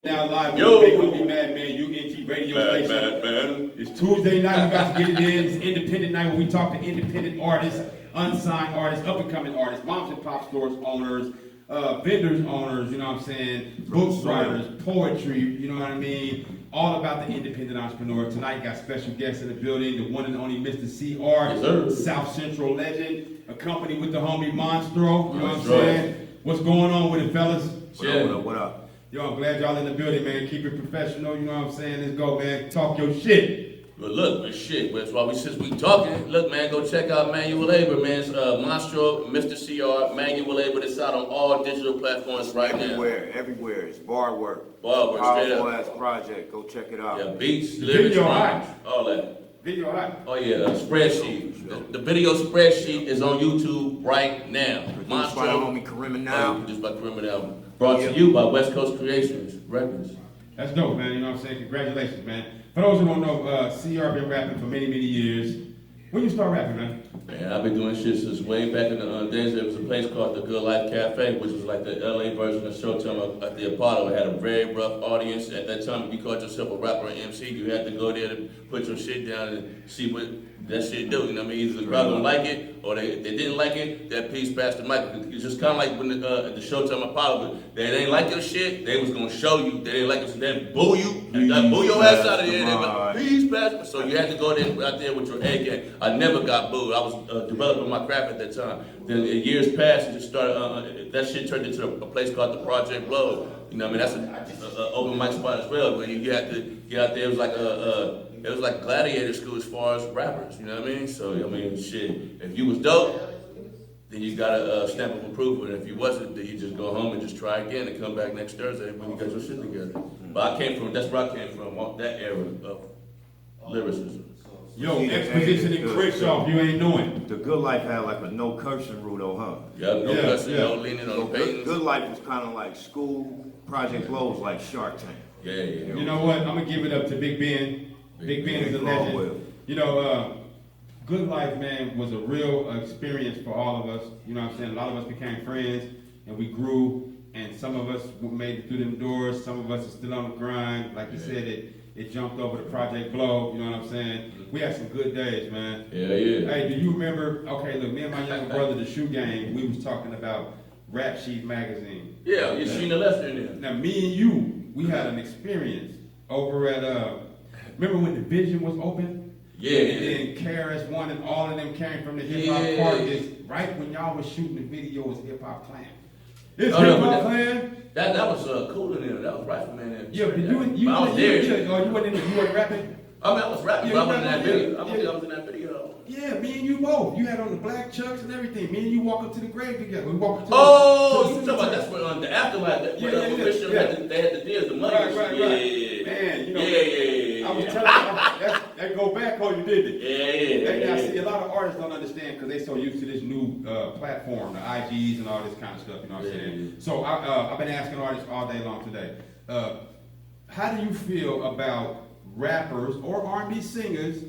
Now live with Yo. the Big Homie Madman UNT radio station. Man. It's Tuesday night. We got to get it in. It's independent night when we talk to independent artists, unsigned artists, up and coming artists, moms and pop stores owners, vendors owners. You know what I'm saying? Book writers, poetry. You know what I mean? All about the independent entrepreneur. Tonight got special guests in the building. The one and only MisterCR, Yes, South Central legend, accompanied with the homie Monstroe. You know what I'm Monstroe. saying? What's going on with it, fellas? What up? Yo, I'm glad y'all in the building, man. Keep it professional, you know what I'm saying? Let's go, man. Talk your shit. Well, look, man, shit. That's why since we talking, look, man, go check out Manual Labor, man. It's Monstroe, MisterCR, Manual Labor. It's out on all digital platforms right now. Everywhere. It's bar work. Bar work, straight Powerful up. ass project. Go check it out. Yeah, beats, The lyrics, video rhymes, hot. all that. Video hot. Oh yeah, spreadsheet. The video spreadsheet is on YouTube right now. Produced by the homie Karim now. Just by Karim now. Brought to you by West Coast Creations Records. That's dope, man. You know what I'm saying? Congratulations, man. For those who don't know, CR been rapping for many, many years. When you start rapping, man? Man, I've been doing shit since way back in the days. There was a place called the Good Life Cafe, which was like the LA version of Showtime at the Apollo. It had a very rough audience. At that time, if you called yourself a rapper or MC, you had to go there to put your shit down and see what that shit do. You know what I mean? Either the crowd don't like it, or they didn't like it, that piece passed the mic. It's just kind of like when at the Showtime Apollo, they didn't like your shit, they was gonna show you they didn't like it, so they boo you, boo your ass out of there. They like, please pass. So you had to go there out there with your A game. I never got booed. I was developing my craft at that time. Then years passed, and just started. That shit turned into a place called the Project Blow. You know what I mean? That's an open mic spot as well, where you had to get out there. It was like it was like gladiator school as far as rappers, you know what I mean? So, I mean, shit, if you was dope, then you got a stamp of approval. And if you wasn't, then you just go home and just try again and come back next Thursday when you got your shit together. But that's where I came from, that era of lyricism. Yo, exposition and cricks off. You ain't knowing. The Good Life had like a no cursing rule though, huh? Yeah, no cussing, no leaning on the paintings. Good Life was kind of like school. Project Blow was like Shark Tank. Yeah. You know what? I'm going to give it up to Big Ben. Big Ben is a legend. You know, Good Life, man, was a real experience for all of us. You know what I'm saying? A lot of us became friends, and we grew, and some of us made it through them doors. Some of us are still on the grind. Like you said, it jumped over the Project Blow. You know what I'm saying? We had some good days, man. Yeah. Hey, do you remember, okay, look, me and my younger brother, the Shoe Gang, we was talking about Rap Sheet Magazine. Yeah, you seen the left in there. Now, me and you, we had an experience over at, remember when the Vision was open? Yeah. And then KRS-One and all of them came from the hip hop park. It's right when y'all was shooting the video was Hip Hop Clan. It's Hip Hop Clan. That was cool in there. That was Rifleman there. Yeah, but you I was there. you weren't rapping? I mean, I was rapping, but I was in that video. I Yeah. was in that video. Yeah, me and you both. You had on the black chucks and everything. Me and you walk up to the grave together. We walk up to You the talking about that's when the afterlife, they had the deals, the money. Right. Yeah. Man, you know. Yeah. I was telling you, that go back on you, didn't it? Yeah. Now, see, a lot of artists don't understand because they so used to this new platform, the IGs and all this kind of stuff, you know what I'm saying? So I've been asking artists all day long today, how do you feel about rappers or R&B singers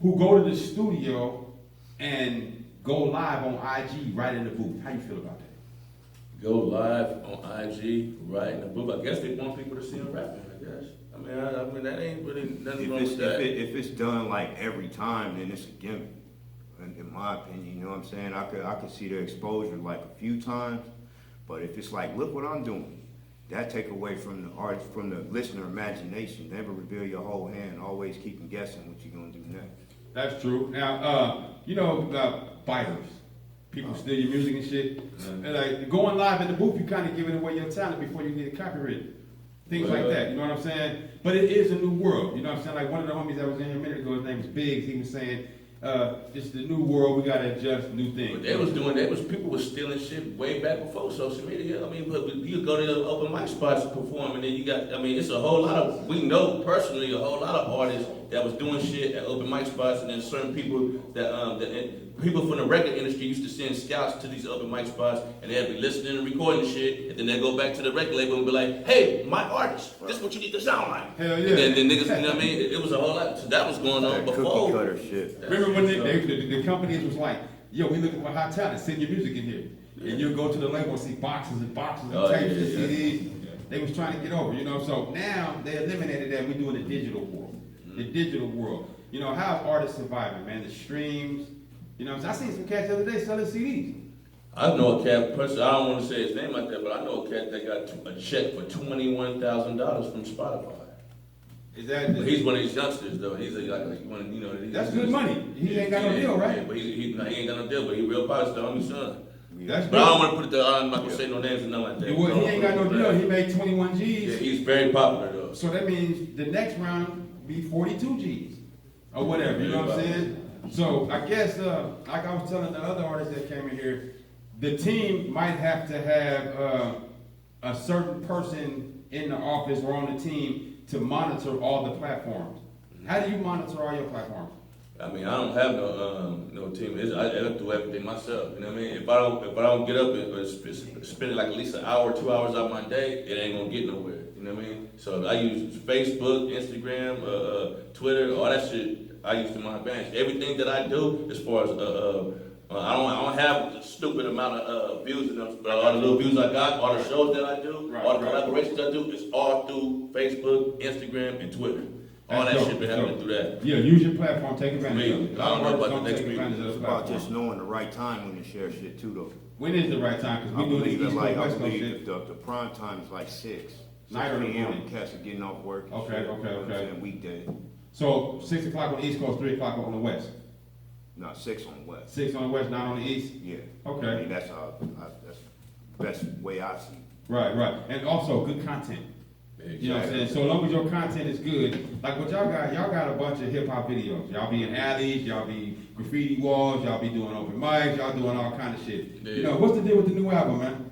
who go to the studio and go live on IG right in the booth? How you feel about that? Go live on IG, right in the booth. I guess they want people to see them rapping, I guess. I mean, that ain't really nothing wrong with that. If it's done like every time, then it's a gimmick. In my opinion, you know what I'm saying? I could see the exposure like a few times, but if it's like, look what I'm doing, that take away from the artist, from the listener imagination. Never reveal your whole hand. Always keep them guessing what you're gonna do next. That's true. Now, you know, biters. People steal your music and shit. And like going live in the booth, you kind of giving away your talent before you get it copyrighted. Things like that. You know what I'm saying? But it is a new world. You know what I'm saying? Like one of the homies that was in here a minute ago, his name is Biggs. He was saying, it's the new world. We gotta adjust new things. But people was stealing shit way back before social media. I mean, but you go to the open mic spots to perform, and then you got. I mean, it's a whole lot of. We know personally a whole lot of artists that was doing shit at open mic spots, and then certain people that people from the record industry used to send scouts to these open mic spots, and they'd be listening and recording shit, and then they'd go back to the record label and be like, "Hey, my artist, this is what you need to sound like." Hell yeah. And then niggas, you know what I mean? It was a whole lot. So that was going on That before. cookie cutter shit. Remember when the companies was like, yo, we looking for hot talent, send your music in here. And you'll go to the label and see boxes and boxes of tapes and CDs. they was trying to get over, you know. So now they eliminated that. We doing the digital world, the digital world. You know, how artists surviving, man? The streams, you know. I seen some cats the other day selling CDs. I know a cat person. I don't want to say his name out there, but I know a cat that got a check for $21,000 from Spotify. Is that? But he's one of these youngsters, though. He's one, you know. That's good money. He ain't got no deal, right? Yeah, but he ain't got no deal, but he real positive, the only son. That's But I don't want to put it there. I'm not gonna say no names or nothing like that. Well, he ain't got no deal. He made 21 G's. Yeah, he's very popular though. So that means the next round be 42 G's or whatever. You know what I'm saying? So I guess, like I was telling the other artists that came in here, the team might have to have a certain person in the office or on the team to monitor all the platforms. How do you monitor all your platforms? I mean, I don't have no team. I do everything myself. You know what I mean? If I don't get up and spend like at least an hour, 2 hours out of my day, it ain't gonna get nowhere. You know what I mean? So I use Facebook, Instagram, Twitter, all that shit. I use to my advantage. Everything that I do, as far as I don't have a stupid amount of views in them, but all the little views I got, all the shows that I do, all the collaborations I do, it's all through Facebook, Instagram, and Twitter. All that shit been happening through that. Yeah, use your platform, take advantage of it. I don't know about the next week. It's about just knowing the right time when to share shit too, though. When is the right time? Because we do the East Coast, West Coast shit. The prime time is like 6. Night or p.m. morning? Cats are getting off work. Okay. Weekday. So 6 o'clock on the East Coast, 3 o'clock on the West. No, 6 on the West. 6 on the West, 9 on the East. Yeah. Okay. I mean, that's the best way I see it. Right. And also good content. Exactly. You know what I'm saying? So as long as your content is good, like what y'all got a bunch of hip hop videos. Y'all be in alleys, y'all be graffiti walls, y'all be doing open mics, y'all doing all kind of shit. Yeah. You know, what's the deal with the new album, man?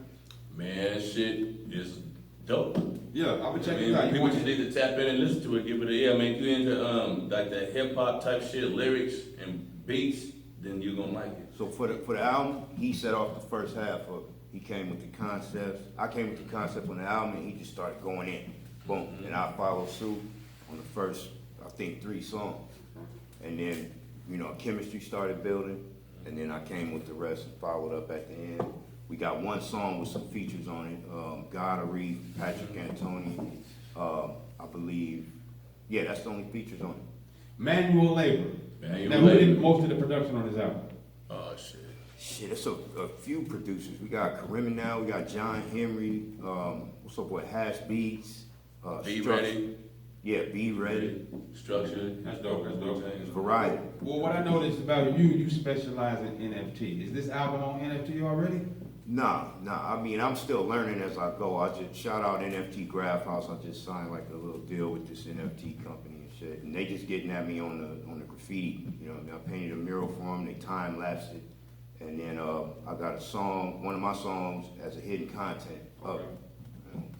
Man, shit is dope. Yeah, I'll be checking I it out. mean, people just need to tap in and listen to it, give it a ear. I mean, if you into like that hip hop type shit, lyrics and beats, then you're gonna like it. So for the album, he set off the first half of it. He came with the concepts. I came with the concept on the album, and he just started going in. Boom. And I followed suit on the first, I think, 3 songs. And then, you know, chemistry started building, and then I came with the rest and followed up at the end. We got one song with some features on it. God Reef, Patrick Antoni, I believe. Yeah, that's the only features on it. Manual labor. Now, who did most of the production on this album? Oh, shit. Shit, it's a few producers. We got Karim now, we got John Henry, what's up with Hash Beats. Be Ready. Yeah, Be Ready. Structure. That's dope. Variety. Well, what I noticed about you specialize in NFT. Is this album on NFT already? Nah. I mean, I'm still learning as I go. I just shout out NFT Graph House. I just signed like a little deal with this NFT company and shit, and they just getting at me on the graffiti. You know what I mean? I painted a mural for them. They time lapsed it, and then I got a song, one of my songs as a hidden content. Okay.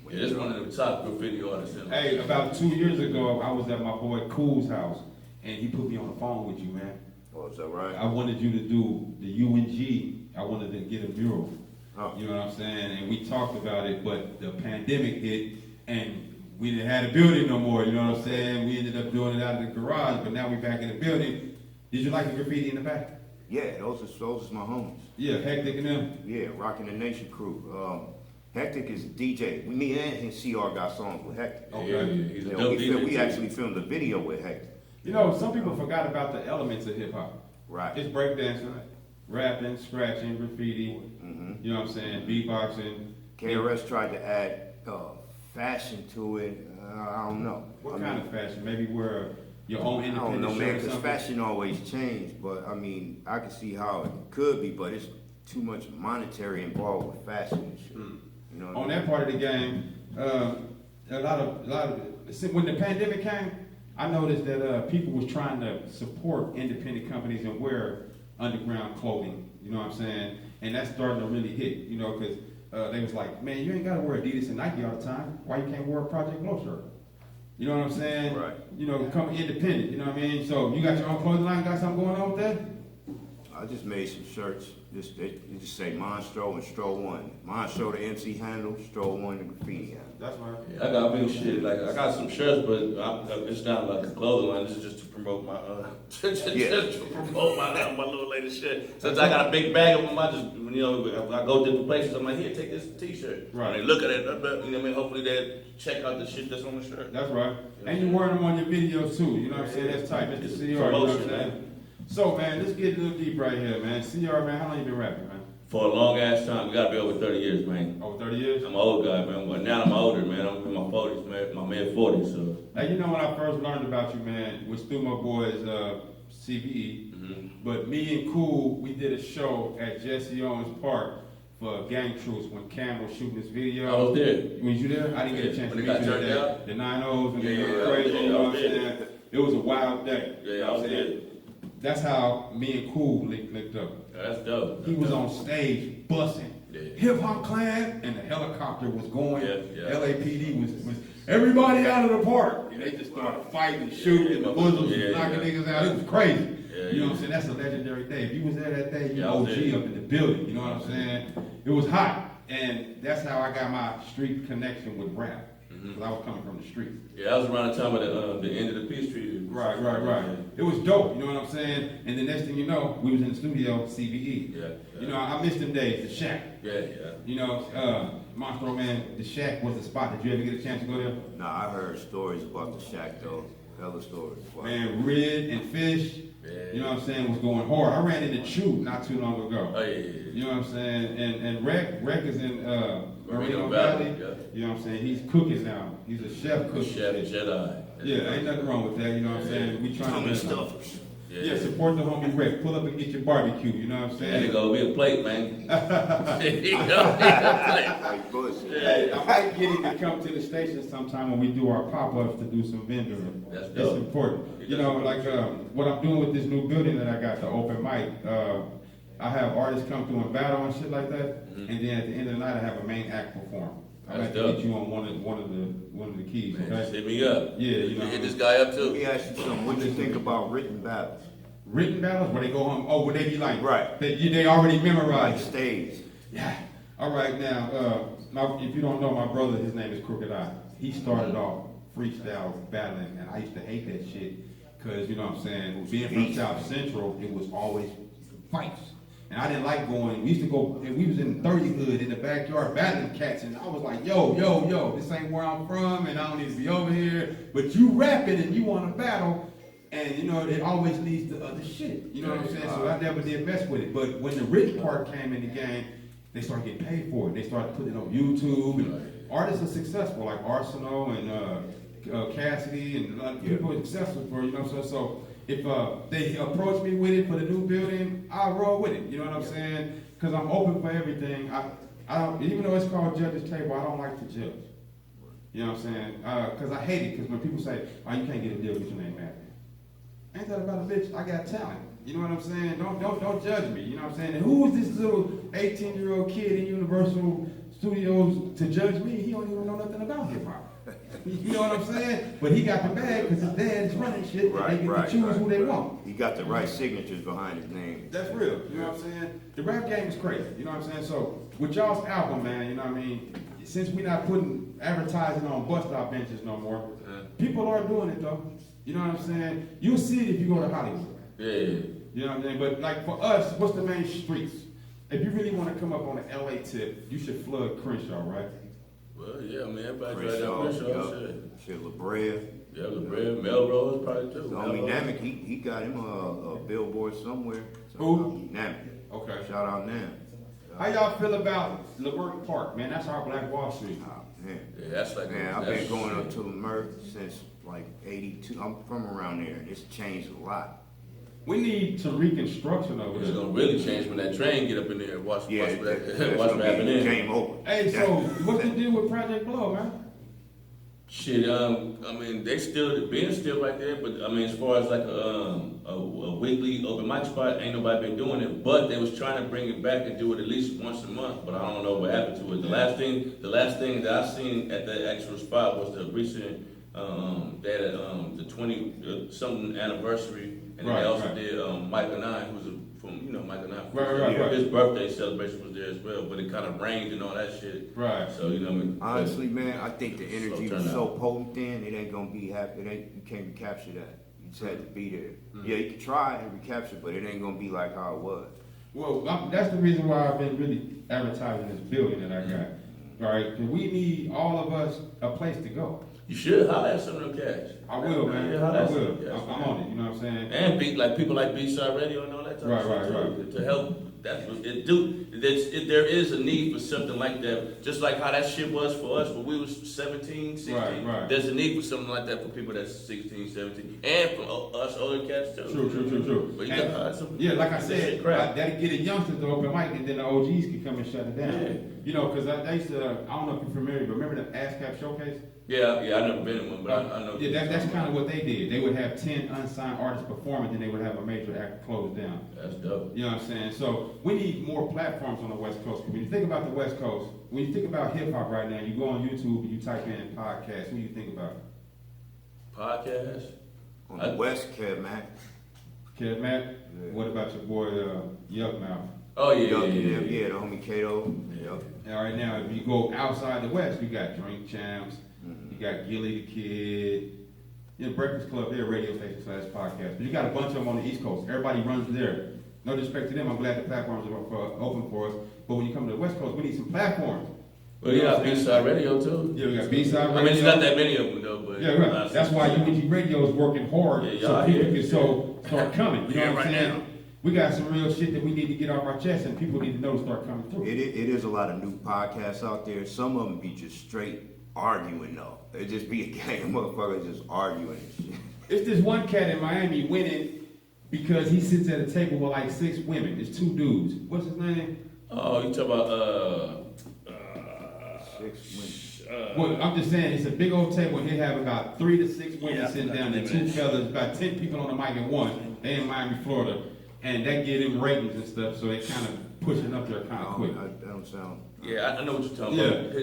Yeah, this one of the top graffiti artists. Hey, about 2 years ago, I was at my boy Cool's house, and he put me on the phone with you, man. Oh, is that right? I wanted you to do the UNG. I wanted to get a mural. Oh. You know what I'm saying? And we talked about it, but the pandemic hit, and we didn't have a building no more. You know what I'm saying? We ended up doing it out of the garage, but now we're back in the building. Did you like the graffiti in the back? Yeah, those is my homies. Yeah, Hectic and them. Yeah, Rockin' the Nation crew. Hectic is DJ. Me and his CR got songs with Hectic. Okay. Yeah, he's a You know, dope DJ. we actually filmed a video with Hectic. You know, some people forgot about the elements of hip hop. Right. It's breakdancing, rapping, scratching, graffiti. Mm-hmm. You know what I'm saying? Beatboxing. KRS tried to add fashion to it. I don't know. What kind of fashion? Maybe wear your own I independent don't know, man, shirt or because something? fashion always changed. But I mean, I can see how it could be, but it's too much monetary involved with fashion and shit. You know what On I mean? that part of the game, a lot of when the pandemic came, I noticed that people was trying to support independent companies and wear underground clothing. You know what I'm saying? And that's starting to really hit. You know, because they was like, man, you ain't got to wear Adidas and Nike all the time. Why you can't wear a Project Glow shirt? You know what I'm saying? Right. You know, become independent. You know what I mean? So you got your own clothing line. Got something going on with that? I just made some shirts. They just say Monstroe and Stroll 1. Monstroe the MC handle, Stroll 1 the graffiti handle. That's right. Yeah, I got big shit. Like I got some shirts, but it's not like a clothing line. This is just to promote my just to promote my little latest shit. Since I got a big bag of them, I just I go different places. I'm like, here, take this T-shirt. Right. And they look at it. You know what I mean? Hopefully they check out the shit that's on the shirt. That's right. And you wearing them on your videos too. You know what I'm saying? That's tight. MisterCR. You know what I'm saying? So man, let's get a little deep right here, man. CR, man, how long you been rapping, man? For a long ass time. We gotta be over 30 years, man. Over 30 years? I'm an old guy, man. But now I'm older, man. I'm in my 40s, man. My mid 40s, so. Hey, you know when I first learned about you, man, was through my boys, CBE. Mm-hmm. But me and Cool, we did a show at Jesse Owens Park for Gang Truce when Cam was shooting this video. I was there. Was you there? I didn't get a chance to When meet it got you turned that day. out? The 9-0s and Yeah, the yeah, crazy, yeah, you know I what I'm was there. saying? It was a wild day. Yeah, you know I what was I'm saying? there. That's how me and Cool linked up. That's dope. He was on stage bussing. Yeah. Hip Hop Clan, and the helicopter was going. Yeah. LAPD was everybody out of the park. And they just started fighting and shooting, and the Muslims was knocking niggas out. It was crazy. You know what I'm saying? That's a legendary day. If you was there that day, you OG up in the building. You know what I'm saying? It was hot. And that's how I got my street connection with rap. Because I was coming from the street. Yeah, I was around the time of the end of the Peace Treaty. Right. It was dope, you know what I'm saying? And the next thing you know, we was in the studio, CBE. Yeah. You know, I missed them days, the Shack. Yeah. You know, Monstroe, man, the Shack was the spot. Did you ever get a chance to go there? Nah, I heard stories about the Shack though. Hella stories. Wow. Man, Red and Fish, you know what I'm saying, was going hard. I ran into Chew not too long ago. Oh, yeah. You know what I'm saying? And Rec is in Moreno Valley. Valley. Yeah. You know what I'm saying? He's cooking now. He's a chef cooking. Chef Jedi. Yeah, ain't nothing wrong with that, you know what I'm saying? We trying to stuffers. Yeah, support the homie Rec. Pull up and get your barbecue, you know what I'm There saying? you go, be a plate, man. There you go, be a plate. Like bullshit. Hey, I might get him to come to the station sometime when we do our pop-ups to do some vendoring. That's It's dope. important. You know, like what I'm doing with this new building that I got, the open mic, I have artists come through and battle and shit like that, and then at the end of the night I have a main act perform. I'd like to get you on one of the keys, Man, just okay? hit me up. Yeah, you know. Hit this guy up Let me too. ask you something. What do you think about written battles? Written battles where they go home, would they be like, Right. They already Like memorized it. stage. Yeah. All right, now, if you don't know my brother, his name is Crooked Eye. He started off freestyle battling, and I used to hate that shit because, you know what I'm saying, being from South Central, it was always fights. And I didn't like going, we used to go, and we was in 30 hood in the backyard battling cats, and I was like, yo, this ain't where I'm from, and I don't need to be over here. But you rapping and you want to battle, and you know, it always leads to other shit. You know what I'm saying? So I never did mess with it. But when the rich part came in the game, they started getting paid for it. They started putting it on YouTube, and artists are successful, like Arsenal and Cassidy, and a lot of people are successful for, you know what I'm saying? So if they approach me with it for the new building, I'll roll with it. You know what I'm saying? Because I'm open for everything. I don't, even though it's called Judge's Table, I don't like to judge. You know what I'm saying? Because I hate it. Because when people say, "Oh, you can't get a deal with your name after," ain't that about a bitch? I got talent. You know what I'm saying? Don't judge me. You know what I'm saying? And who is this little 18-year-old kid in Universal Studios to judge me? He don't even know nothing about hip hop. You know what I'm saying? But he got the bag because his dad's running shit. And they get to choose who they want. He got the right signatures behind his name. That's real. You know what I'm saying? The rap game is crazy. You know what I'm saying? So with y'all's album, man, you know what I mean? Since we're not putting advertising on bus stop benches no more, people are doing it though. You know what I'm saying? You'll see it if you go to Hollywood. Yeah. You know what I'm saying? But like for us, what's the main streets? If you really want to come up on an LA tip, you should flood Crenshaw, right? Well, yeah, man, everybody drive down Crenshaw, Shit, La Brea. Yeah, La Brea, Melrose probably too. Homie Namek, he got him a billboard somewhere. Who? Namek. Okay. Shout out Nam. How y'all feel about Leimert Park, man? That's our Black Wall Street. Oh, man. Yeah, that's like Man, I've been going up to Leimert since like 82. I'm from around there. It's changed a lot. We need some reconstruction over It's there. gonna really change when that train get up in there and watch what happening. Game over. Hey, so what's the deal with Project Blow, man? Shit, I mean, they still, being still right there, but I mean, as far as like a weekly open mic spot, ain't nobody been doing it, but they was trying to bring it back and do it at least once a month, but I don't know what happened to it. The last thing that I seen at that actual spot was the recent They had the 20 something anniversary, and then they also did Michael 9, who's from Michael 9. Right. His birthday celebration was there as well, but it kind of rained and all that shit. Right. So honestly, man, I think the energy was so potent then, it ain't gonna be happy. You can't recapture that. You just had to be there. Yeah, you can try and recapture, but it ain't gonna be like how it was. Well, that's the reason why I've been really advertising this building that I got. All right, 'cause we need all of us a place to go. You should holler at some of them cats. I will, man. Yeah, I will. I'm on it. You know what I'm saying? And people like B-Side Radio and all that type of shit Right. to help. That's what it do. There is a need for something like that. Just like how that shit was for us when we was 17, 16. Right. There's a need for something like that for people that's 16, 17. And for us older cats too. True. But you gotta hire some. Yeah, like I said, crap. that'll get the youngsters to open mic, and then the OGs can come and shut it down. Yeah. You know, because I used to, I don't know if you're familiar, but remember the ASCAP showcase? Yeah, I never been in one, but I know. Yeah, that's kind of what they did. They would have 10 unsigned artists perform, and then they would have a major act closed down. That's dope. You know what I'm saying? So we need more platforms on the West Coast. When you think about the West Coast, when you think about hip hop right now, you go on YouTube and you type in podcast. Who do you think about? Podcast? On the West, Kev Mac. Kev Mac? Yeah. What about your boy Yuck Mouth? Oh yeah, Yeah, the homie Kato. Yep. All right, now if you go outside the West, you got Drink Champs, you got Gilly the Kid, Breakfast Club, they're a radio station slash podcast. But you got a bunch of them on the East Coast. Everybody runs there. No disrespect to them, I'm glad the platforms are open for us. But when you come to the West Coast, we need some platforms. Well, you got B-Side Radio too. Yeah, we got B-Side Radio. I mean, it's not that many of them though, but yeah, right. That's why UNG Radio is working hard so people can start coming. You know what I'm saying? We got some real shit that we need to get off our chest, and people need to know to start coming through. It is a lot of new podcasts out there. Some of them be just straight arguing though. It just be a gang of motherfuckers just arguing and shit. It's this one cat in Miami winning because he sits at a table with like 6 women. It's 2 dudes. What's his name? Oh, you talk about 6 women. Well, I'm just saying, it's a big old table, and he have about 3 to 6 women sitting down, and 2 fellas, about 10 people on the mic at once. They in Miami, Florida, and that get them ratings and stuff, so they kind of pushing up there kind of quick. That don't sound. Yeah, I know what you're talking about.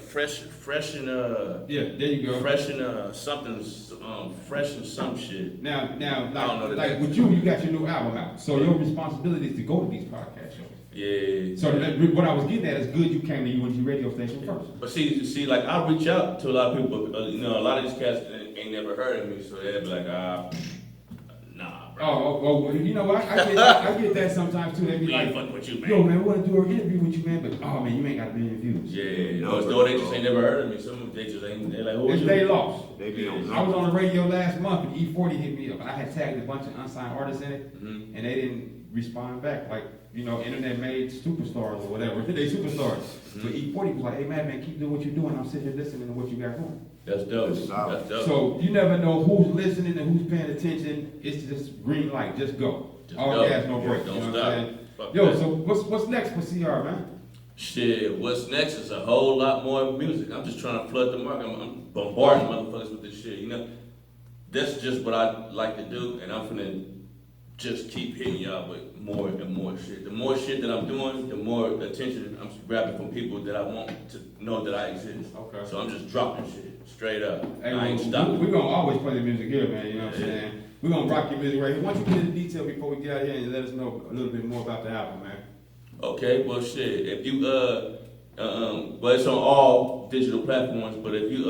Fresh and yeah, there you go. fresh and fresh and some shit. Now, know like with you got your new album out, so your responsibility is to go to these podcast shows. Yeah. So what I was getting at is good you came to UNG radio station first. But see, like I reach out to a lot of people. A lot of these cats ain't never heard of me, so they'd be like, nah, bro. Oh, you know what? I get that sometimes too. They be We like, ain't fucking with you, man. yo, man, we want to do an interview with you, man, but oh man, you ain't got a million views. Yeah, no, they just ain't never heard of me. Some of them, they just ain't. They're like, who It's you? they lost. They be on. I was on the radio last month, and E40 hit me up, and I had tagged a bunch of unsigned artists in it, Mhm. and they didn't respond back. Like, internet made superstars or whatever. They superstars. But E40 was like, hey man, keep doing what you're doing. I'm sitting here listening to what you got going. That's dope. That's solid. That's dope. So you never know who's listening and who's paying attention. It's just green light. Just go. Just All go. gas, no break. Don't You know what stop. I'm saying? Fuck Yo, that. so what's next for CR, man? Shit, what's next is a whole lot more music. I'm just trying to flood the market. I'm bombarding motherfuckers with this shit, That's just what I like to do, and I'm finna just keep hitting y'all with more and more shit. The more shit that I'm doing, the more attention I'm grabbing from people that I want to know that I exist. Okay. So I'm just dropping shit, straight up. Hey, I ain't stopping. we're going to always play the music here, man. You know what I'm Yeah. saying? We're going to rock your music right here. Why don't you get into detail before we get out here and let us know a little bit more about the album, man? Okay, well shit. If you well it's on all digital platforms, but if you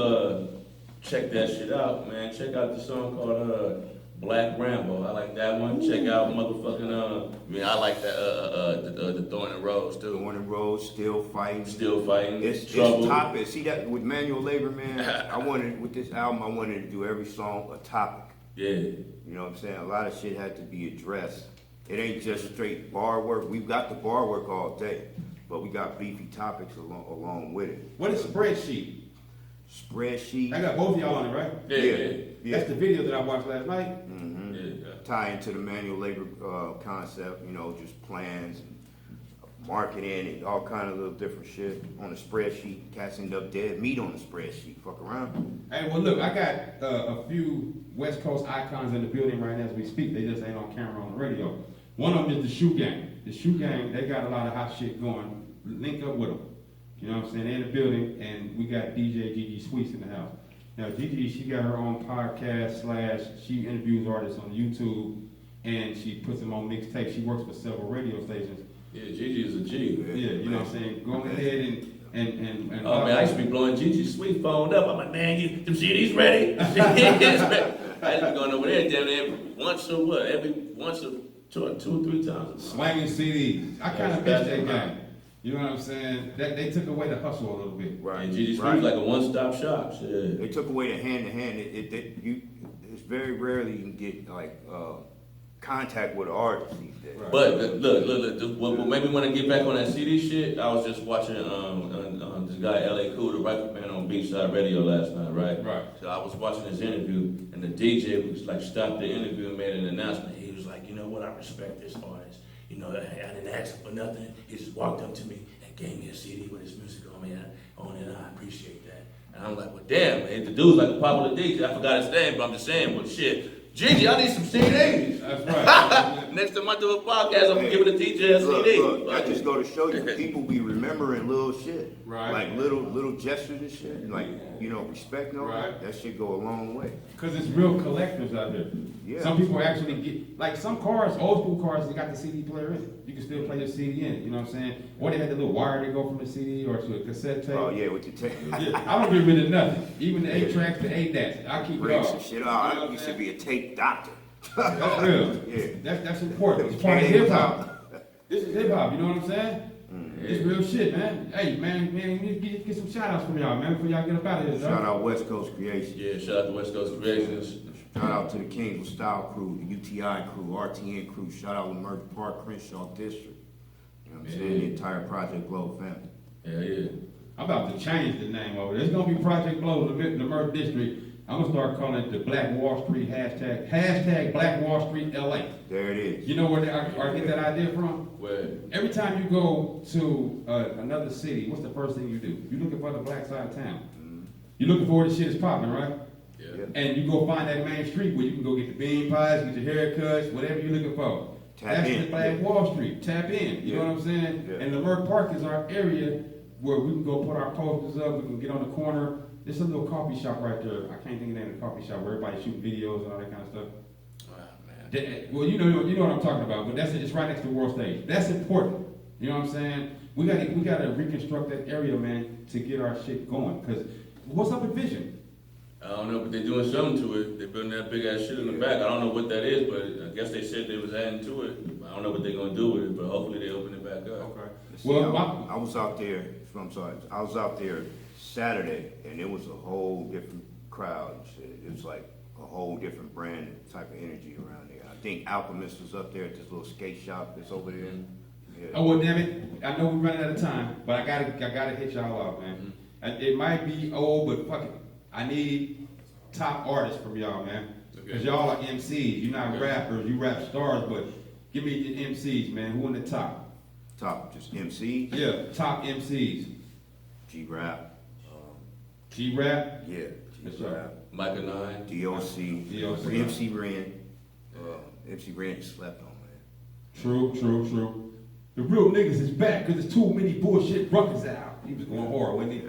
check that shit out, man, check out the song called Black Rambo. I like that one. Check out motherfucking I like that the Thorn and Rose too. Going the road, still fighting. Still fighting. It's Trouble. topic. See that with manual labor, man. With this album, I wanted to do every song a topic. Yeah. You know what I'm saying? A lot of shit had to be addressed. It ain't just straight bar work. We've got the bar work all day, but we got beefy topics along with it. What is Spreadsheet? Spreadsheet. I got both of y'all on it, right? Yeah. That's the video that I watched last night. Mm-hmm. Yeah. Tie into the manual labor concept, just plans and marketing and all kind of little different shit on the spreadsheet. Cats end up dead meat on the spreadsheet. Fuck around. Hey, well, look, I got a few West Coast icons in the building right now as we speak. They just ain't on camera on the radio. One of them is the Shoe Gang. The Shoe Gang, they got a lot of hot shit going. Link up with them. You know what I'm saying? They're in the building, and we got DJ Gigi Sweets in the house. Now, Gigi, she got her own podcast / she interviews artists on YouTube, and she puts them on mixtapes. She works for several radio stations. Yeah, Gigi is a G. Yeah, you know what I'm saying? Go ahead and Oh man, I used to be blowing Gigi's sweet phone up. I'm like, man, them CDs ready? Them CDs ready. I used to be going over there damn near once or two or 3 times. Slanging CDs. I kind of miss that game. You know what I'm saying? That they took away the hustle a little bit. Right. And Gigi's right. Like a one-stop shop. Shit. They took away the hand-to-hand. It's very rarely you can get like contact with artists these days. Right. But look, what made me want to get back on that CD shit, I was just watching this guy L.A. Cool, the record man on Beachside Radio last night, right? Right. So I was watching his interview, and the DJ was like stopped the interview and made an announcement. He was like, you know what, I respect this artist. You know, I didn't ask him for nothing. He just walked up to me and gave me a CD with his music on it, and I appreciate that. And I'm like, well, damn, man, the dude's like a popular DJ. I forgot his name, but I'm just saying, well, shit. Gigi, I need some CDs. That's right. Next time I do a podcast, I'm gonna give it a DJ a CD. Look, I just go to show you, people be remembering little shit. Right. Like little gestures and shit. Like, you know, respect and all Right. that shit go a long way. Because it's real collectors out there. Yeah. Some people actually get, like some cars, old school cars, they got the CD player in it. You can still play your CD in it, you know what I'm saying? Or they had the little wire to go from the CD or to a cassette tape. Oh yeah, with the tape. Yeah, I don't get rid of nothing. Even the 8 tracks, the 8-dats. I keep it Bring all. some shit You know out. what I I'm used to saying? be a tape doctor. That's real. Yeah. That's important. It's part of hip hop. This is hip hop, you know what I'm saying? It's real shit, man. Hey, man, we need to get some shout outs from y'all, man, before y'all get up out of here, Shout dog. out West Coast Creation. Yeah, shout out to West Coast Creations. Shout out to the Kingsville Style crew, the UTI crew, RTN crew. Shout out to Merck Park, Crenshaw District. You know what I'm saying? The entire Project Globe family. Yeah. I'm about to change the name over there. It's gonna be Project Blow, the Merck District. I'm gonna start calling it the Black Wall Street hashtag Black Wall Street LA. There it is. You know where I get that idea from? Where? Every time you go to another city, what's the first thing you do? You're looking for the black side of town. You're looking for where the shit is popping, right? Yeah. And you go find that main street where you can go get the bean pies, get your haircuts, whatever you're looking for. That's the Black Wall Street. Tap in. You know what I'm saying? Yeah. And Lamert Park is our area where we can go put our posters up. We can get on the corner. There's a little coffee shop right there. I can't think of the name of the coffee shop where everybody shooting videos and all that kind of stuff. Man. Well, you know what I'm talking about. But it's right next to the world stage. That's important. You know what I'm saying? We gotta reconstruct that area, man, to get our shit going. Cause what's up with Vision? I don't know, but they're doing something to it. They're building that big ass shit in the back. I don't know what that is, but I guess they said they was adding to it. I don't know what they're gonna do with it, but hopefully they open it back up. Okay. See, Well, I was out there. I'm sorry. I was out there Saturday, and it was a whole different crowd. And shit. It was like a whole different brand and type of energy around there. I think Alchemist was up there at this little skate shop that's over there. Yeah. Oh well, damn it! I know we're running out of time, but I gotta hit y'all out, man. It might be old, but fuck it. I need top artists from y'all, man. Cause y'all are MCs. You're not rappers. You rap stars, but give me the MCs, man. Who in the top? Top, just MC. Yeah, top MCs. G-Rap. G-Rap. Yeah, Yes, G-Rap. Micah 9. DOC. MC Ren. MC Ren just slept on, man. True. The real niggas is back because there's too many bullshit ruckus out. He was going hard, wasn't he?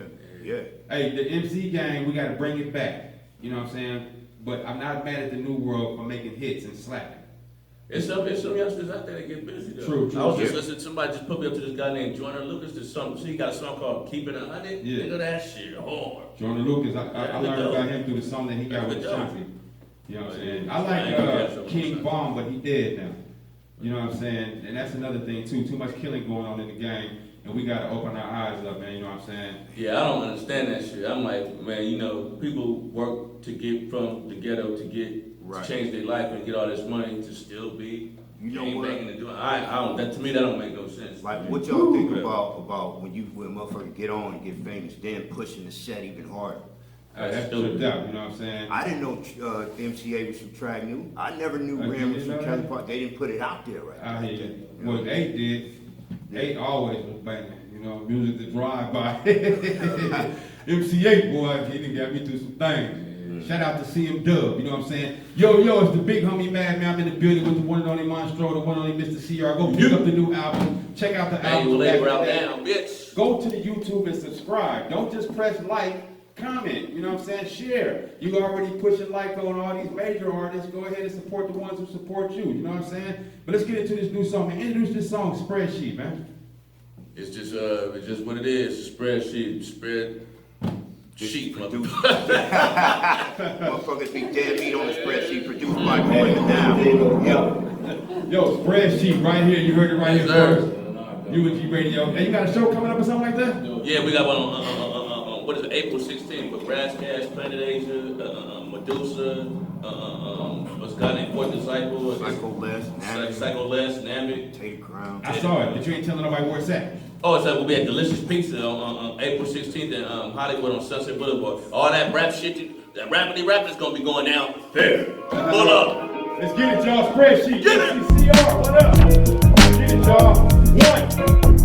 Yeah. Hey, the MC game, we got to bring it back. You know what I'm saying? But I'm not mad at the new world for making hits and slapping. There's some youngsters out there that get busy though. True. I was just listening to somebody just put me up to this guy named Joyner Lucas. He got a song called Keep It 100. Yeah. Look at that shit hard. Joyner Lucas, I learned about him through the song that he got with Ashanti. You know what I'm saying? I like King Bomb, but he dead now. You know what I'm saying? And that's another thing too. Too much killing going on in the game. And we gotta open our eyes up, man, you know what I'm saying? Yeah, I don't understand that shit. I'm like, man, you know, people work to get from the ghetto to to change their life and get all this money to still be banging and doing. I don't. That to me, that don't make no sense. Like, what y'all think about when motherfuckers get on and get famous, then pushing the set even harder? That's tripped out, you know what I'm saying? I didn't know MCA was from Track New. I never knew Ram was from Kelly Park. They didn't put it out there right. I hear you. Well, 8 did. 8 always was banging, you know, music to drive by. MC8, boy, he done got me through some things. Shout out to CM Dub, you know what I'm saying? Yo, it's the big homie Mad Man. I'm in the building with the one and only Monstroe, the one and only MisterCR. Go pick up the new album. Check out the album. Down, bitch. Go to the YouTube and subscribe. Don't just press like, comment, you know what I'm saying? Share. You already pushing like on all these major artists. Go ahead and support the ones who support you, you know what I'm saying? But let's get into this new song, man. Introduce this song, Spreadsheet, man. It's just what it is. Spreadsheet, spread. Sheet, motherfuckers be dead meat on the spreadsheet produced by going down. Yo, Spreadsheet right here. You heard it right here first. UNG Radio. And you got a show coming up or something like that? Yeah, we got one on what is it, April 16th with Gangstaz, Planet Asia, Medusa, what's guy named Fourth Disciple, Psycho Les, Nambic, Tater Crown. I saw it, but you ain't telling nobody where it's at. Oh, it's we'll be at Delicious Pizza on April 16th in Hollywood on Sunset Boulevard. All that rap shit, that rappity is gonna be going down here. Pull up. Let's get it, y'all. Spreadsheet. MisterCR, what up? Let's get it, y'all. 1.